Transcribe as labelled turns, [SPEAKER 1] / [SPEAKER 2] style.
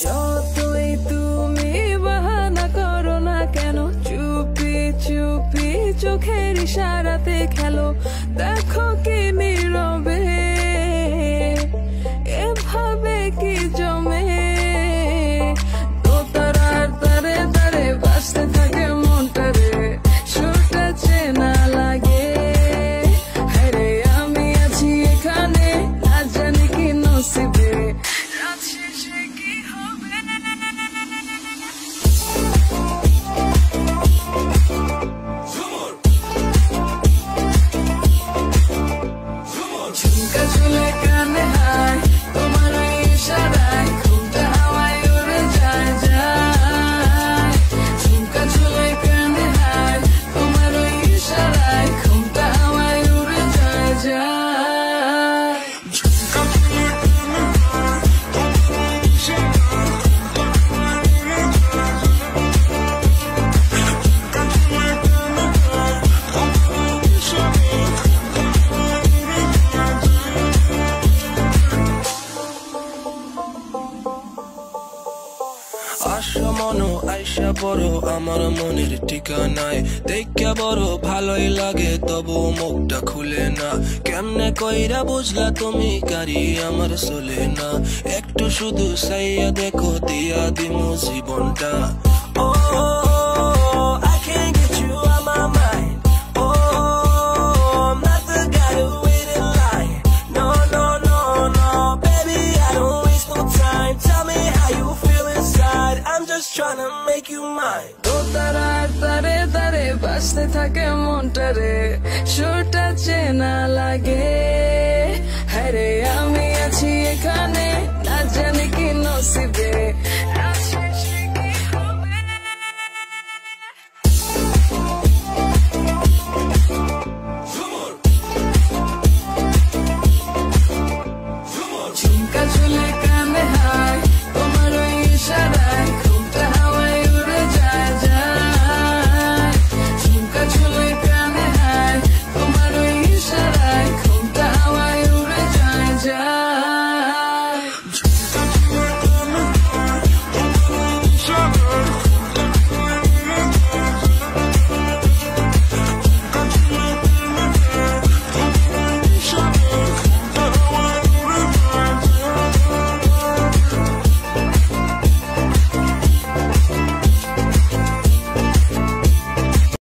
[SPEAKER 1] যতই তুমি বাহানা করো না কেন, চুপি চুপি চোখের ইশারাতে খেলো। দেখো কি নীরবে এভাবে কি জমে, দোতারার তারে তারে বাজতে থাকে মনটা রে, সুরটা চেনা লাগে। হ্যারে আমি আছি এখানে, না জানি কি নসিবে, রাত শেষে কি হবে। ঝুমকা ঝুলে কানে হায়, তোমার ওই ইশারায় ঘুমটা হাওয়ায় উড়ে যায় যায়। ঝুমকা ঝুলে কানে হায়, তোমার ওই ইশারায় ঘুমটা হাওয়ায় উড়ে যায় যায়। ঝুমকা ঝুলে কানে হায়, তোমার ওই ইশারায় ঘুমটা হাওয়ায় উড়ে যায় যায়। ঝুমকা ঝুলে কানে হায়, তোমার ওই ইশারায়
[SPEAKER 2] আশা মনো আইসা পড়ো আমার মনের ঠিকানায়, দেখা বড় ভালোই লাগে তবু মুখটা খুলে না। কেমনে কইরা বুঝলা তুমি কারি আমার চলে না, একটু শুধু চাইয়া দেখো দিয়া দিমু জীবনটা। ও I can't get you out my mind. Oh, I'm not the guy who wait in line. No, no, no, no, baby, I don't waste no time. Tell me how you feel inside. I'm just trying to make you mine.
[SPEAKER 1] দোতারার তারে তারে বাজতে থাকে মনটা রে, সুরটা চেনা লাগে।